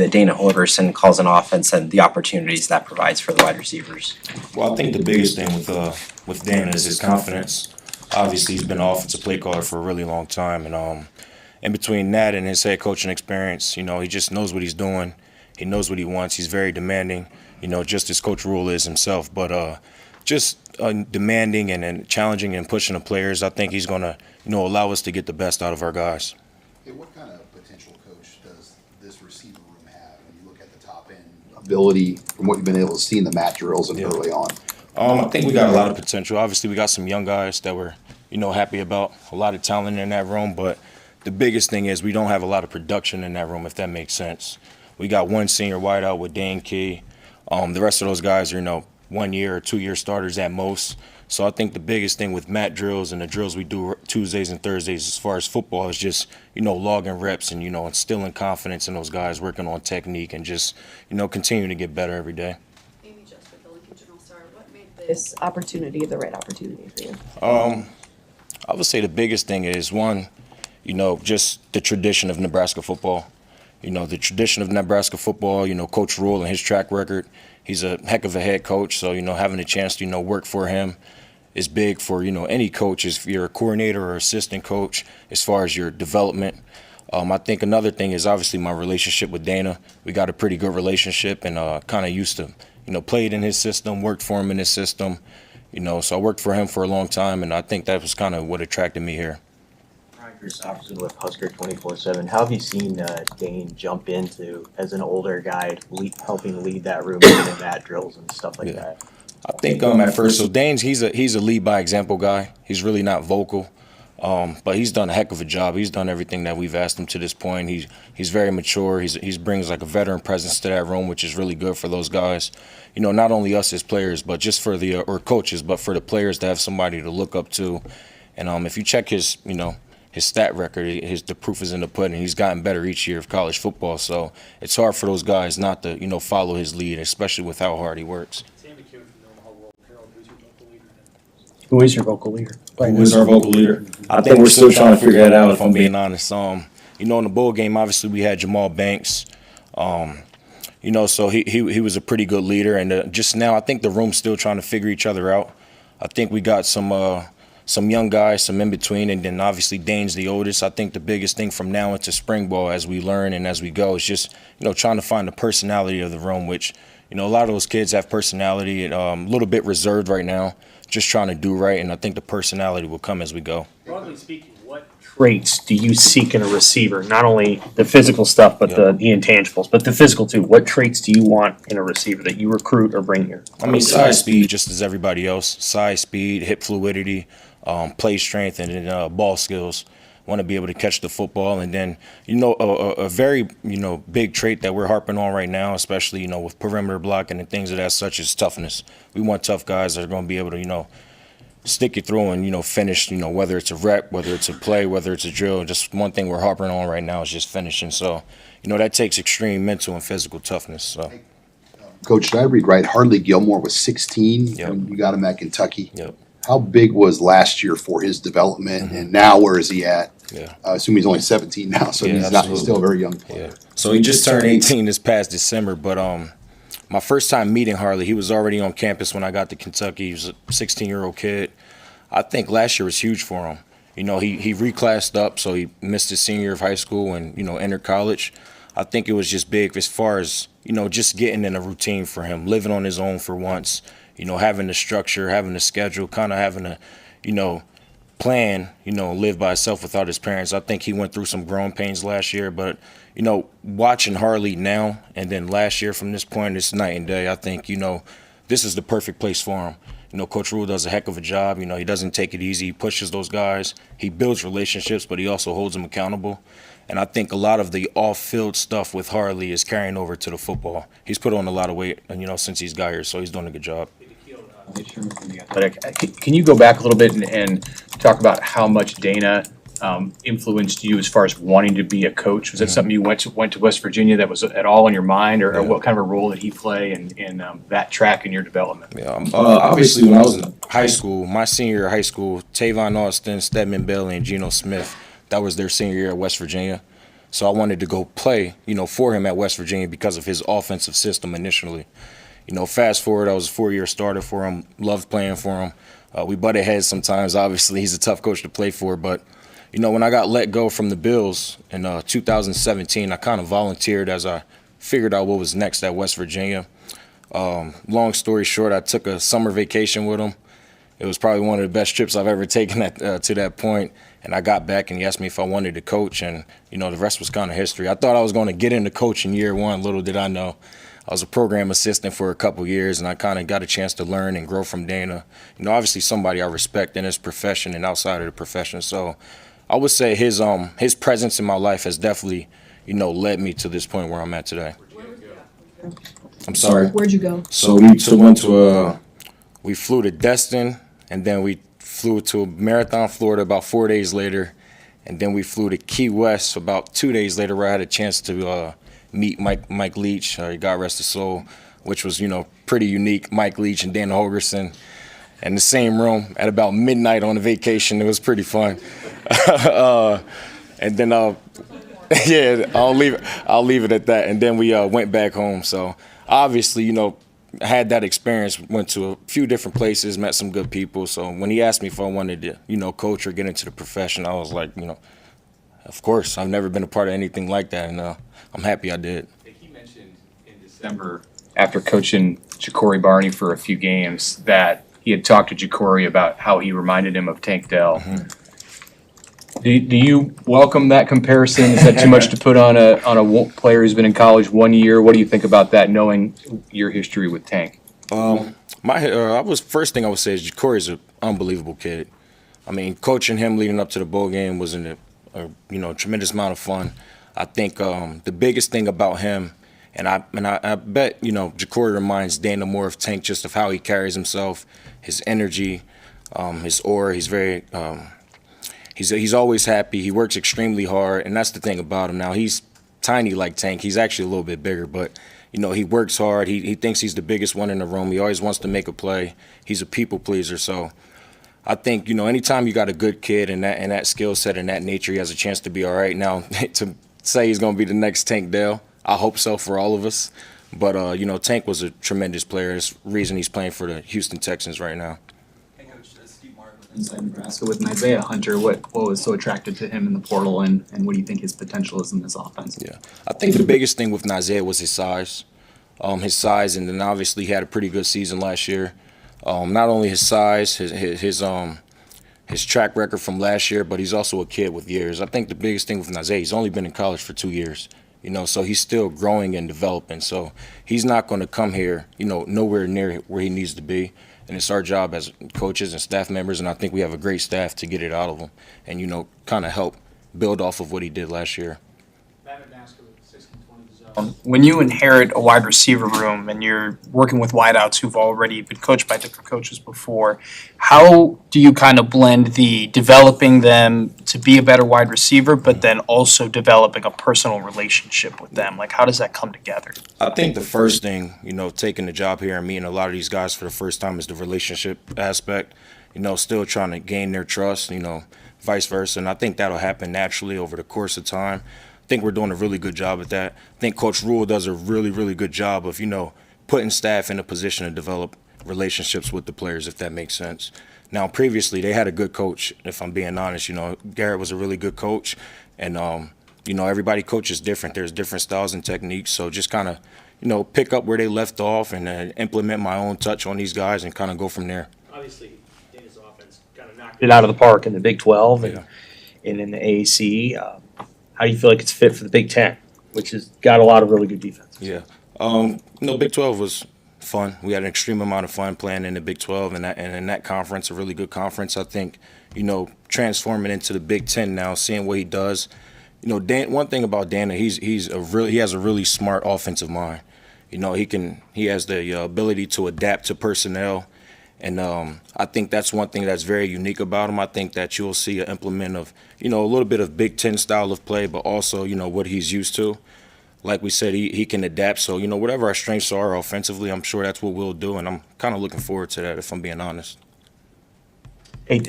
that Dana Holgerson calls an offense and the opportunities that provides for the wide receivers? Well, I think the biggest thing with Dana is his confidence. Obviously, he's been an offensive play caller for a really long time, and in between that and his head coaching experience, he just knows what he's doing. He knows what he wants. He's very demanding, just as Coach Rule is himself. But just demanding and challenging and pushing the players, I think he's going to, allow us to get the best out of our guys. Hey, what kind of potential coach does this receiver room have when you look at the top end ability from what you've been able to see in the mat drills and early on? I think we got a lot of potential. Obviously, we got some young guys that we're, happy about. A lot of talent in that room, but the biggest thing is we don't have a lot of production in that room, if that makes sense. We got one senior wideout with Daikiel. The rest of those guys are, 1 year or 2 year starters at most. So I think the biggest thing with mat drills and the drills we do Tuesdays and Thursdays as far as football is just, logging reps and, instilling confidence in those guys, working on technique and just, continuing to get better every day. Amy, just with the Lincoln Journal-Star, what made this opportunity the right opportunity for you? I would say the biggest thing is, one, just the tradition of Nebraska football. The tradition of Nebraska football, Coach Rule and his track record. He's a heck of a head coach, so, having a chance to, work for him is big for, any coach, if you're a coordinator or assistant coach, as far as your development. I think another thing is obviously my relationship with Dana. We got a pretty good relationship and kind of used to, played in his system, worked for him in his system, so I worked for him for a long time, and I think that was kind of what attracted me here. Chris Opperson with Husker 24/7. How have you seen Dane jump into, as an older guy, helping lead that room in mat drills and stuff like that? I think at first, so Dane's he's a lead by example guy. He's really not vocal, but he's done a heck of a job. He's done everything that we've asked him to this point. He's very mature. He brings like a veteran presence to that room, which is really good for those guys. Not only us as players, but just for the or coaches, but for the players to have somebody to look up to. And if you check his his stat record, the proof is in the pudding. He's gotten better each year of college football, so it's hard for those guys not to, follow his lead, especially with how hard he works. Who is your vocal leader? Who is our vocal leader? I think we're still trying to figure that out, if I'm being honest. In the bowl game, obviously we had Jamal Banks. So he was a pretty good leader, and just now I think the room's still trying to figure each other out. I think we got some young guys, some in between, and then obviously Dane's the oldest. I think the biggest thing from now into spring ball, as we learn and as we go, is just trying to find the personality of the room, which a lot of those kids have personality, a little bit reserved right now, just trying to do right, and I think the personality will come as we go. Broadly speaking, what traits do you seek in a receiver? Not only the physical stuff, but the intangibles, but the physical too. What traits do you want in a receiver that you recruit or bring here? I mean, size, speed, just as everybody else. Size, speed, hip fluidity, play strength, and then ball skills. Want to be able to catch the football, and then a very big trait that we're harping on right now, especially with perimeter blocking and things of that such, is toughness. We want tough guys that are going to be able to stick you through and finish. Whether it's a rep, whether it's a play, whether it's a drill. Just one thing we're harping on right now is just finishing. So that takes extreme mental and physical toughness. So. Coach, did I read right? Harley Gilmore was 16 when you got him at Kentucky. Yep. How big was last year for his development, and now where is he at? Yeah. I assume he's only 17 now, so he's still a very young player. Yeah. So he just turned 18 this past December, but my first time meeting Harley, he was already on campus when I got to Kentucky. He was a 16-year-old kid. I think last year was huge for him. He reclassed up, so he missed his senior year of high school and, entered college. I think it was just big as far as, just getting in a routine for him, living on his own for once. Having the structure, having the schedule, kind of having a, plan, live by himself without his parents. I think he went through some growing pains last year, but, watching Harley now and then last year from this point, it's night and day. I think, this is the perfect place for him. Coach Rule does a heck of a job. He doesn't take it easy. He pushes those guys. He builds relationships, but he also holds them accountable. And I think a lot of the off-field stuff with Harley is carrying over to the football. He's put on a lot of weight, since he's got here, so he's doing a good job. Can you go back a little bit and talk about how much Dana influenced you as far as wanting to be a coach? Was that something you went to West Virginia that was at all on your mind, or what kind of a role did he play in that track in your development? Yeah, obviously when I was in high school, my senior year of high school, Tavon Austin, Stedman Bailey, and Geno Smith, that was their senior year at West Virginia. So I wanted to go play, for him at West Virginia because of his offensive system initially. Fast forward, I was a 4-year starter for him, loved playing for him. We butted heads sometimes, obviously. He's a tough coach to play for. But, when I got let go from the Bills in 2017, I kind of volunteered as I figured out what was next at West Virginia. Long story short, I took a summer vacation with him. It was probably one of the best trips I've ever taken to that point. And I got back and he asked me if I wanted to coach. And, the rest was kind of history. I thought I was going to get into coaching year one. Little did I know. I was a program assistant for a couple years, and I kind of got a chance to learn and grow from Dana. Obviously somebody I respect in his profession and outside of the profession. So I would say his presence in my life has definitely, led me to this point where I'm at today. I'm sorry. Where'd you go? So we flew to Destin, and then we flew to Marathon, Florida about 4 days later, and then we flew to Key West about 2 days later, where I had a chance to meet Mike Leach, God rest his soul, which was, pretty unique. Mike Leach and Dana Holgerson in the same room at about midnight on a vacation. It was pretty fun. And then, yeah, I'll leave it at that. And then we went back home. So obviously, I had that experience, went to a few different places, met some good people. So when he asked me if I wanted to, coach or get into the profession, I was like, of course. I've never been a part of anything like that, and I'm happy I did. He mentioned in December, after coaching Ja'Cory Barney for a few games, that he had talked to Ja'Cory about how he reminded him of Tank Dell. Do you welcome that comparison? Is that too much to put on a player who's been in college 1 year? What do you think about that, knowing your history with Tank? First thing I would say is Ja'Cory's an unbelievable kid. I mean, coaching him leading up to the bowl game was a tremendous amount of fun. I think the biggest thing about him, and I bet Ja'Cory reminds Dana more of Tank, just of how he carries himself, his energy, his aura. He's very he's always happy. He works extremely hard, and that's the thing about him. Now he's tiny like Tank. He's actually a little bit bigger, but he works hard. He thinks he's the biggest one in the room. He always wants to make a play. He's a people pleaser, so. I think, anytime you got a good kid and that skill set and that nature, he has a chance to be all right. Now, to say he's going to be the next Tank Dell, I hope so for all of us. But, Tank was a tremendous player. There's a reason he's playing for the Houston Texans right now. Hey, Coach, Steve Mark with Inside Nebraska. With Isaiah Hunter, what was so attractive to him in the portal, and what do you think his potential is in this offense? Yeah, I think the biggest thing with Isaiah was his size. And then obviously he had a pretty good season last year. Not only his size, his track record from last year, but he's also a kid with years. I think the biggest thing with Isaiah, he's only been in college for 2 years, so he's still growing and developing. So he's not going to come here, nowhere near where he needs to be. And it's our job as coaches and staff members, and I think we have a great staff to get it out of him and, kind of help build off of what he did last year. When you inherit a wide receiver room and you're working with wideouts who've already been coached by different coaches before, how do you kind of blend the developing them to be a better wide receiver, but then also developing a personal relationship with them? Like, how does that come together? I think the first thing, taking the job here and meeting a lot of these guys for the first time is the relationship aspect, still trying to gain their trust, vice versa. And I think that'll happen naturally over the course of time. I think we're doing a really good job at that. I think Coach Rule does a really, really good job of, putting staff in a position to develop relationships with the players, if that makes sense. Now, previously, they had a good coach, if I'm being honest. Garrett was a really good coach. And, everybody coaches different. There's different styles and techniques. So just kind of, pick up where they left off and implement my own touch on these guys and kind of go from there. Obviously, Dana's offense kind of knocked it out of the park in the Big 12 and in the AAC. How do you feel like it's fit for the Big 10, which has got a lot of really good defense? Yeah. Big 12 was fun. We had an extreme amount of fun playing in the Big 12 and in that conference, a really good conference. I think, transforming into the Big 10 now, seeing what he does. One thing about Dana, he has a really smart offensive mind. He has the ability to adapt to personnel. And I think that's one thing that's very unique about him. I think that you'll see an implement of, a little bit of Big Ten style of play, but also, what he's used to. Like we said, he can adapt. So, whatever our strengths are offensively, I'm sure that's what we'll do. And I'm kind of looking forward to that, if I'm being honest. Hey,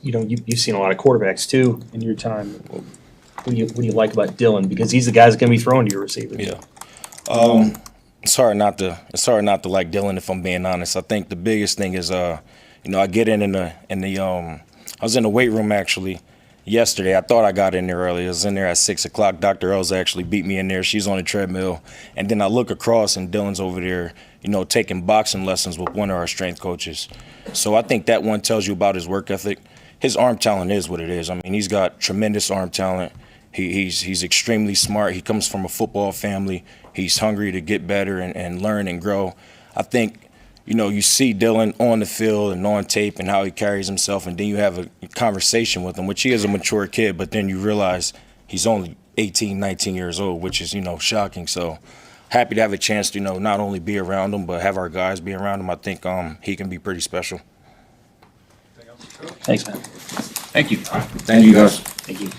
you've seen a lot of quarterbacks, too, in your time. what do you like about Dylan? Because he's the guy that's gonna be throwing to your receivers. Yeah. It's hard not to like Dylan, if I'm being honest. I think the biggest thing is I get I was in the weight room actually yesterday. I thought I got in there early. I was in there at 6 o'clock. Dr. Elza actually beat me in there. She's on the treadmill. And then I look across and Dylan's over there, taking boxing lessons with one of our strength coaches. So I think that one tells you about his work ethic. His arm talent is what it is. I mean, he's got tremendous arm talent. He's extremely smart. He comes from a football family. He's hungry to get better and learn and grow. I think, you see Dylan on the field and on tape and how he carries himself, and then you have a conversation with him, which he is a mature kid, but then you realize he's only 18, 19 years old, which is, shocking. So happy to have a chance to, not only be around him, but have our guys be around him. I think he can be pretty special. Thanks, man. Thank you. Thank you, guys. Thank you.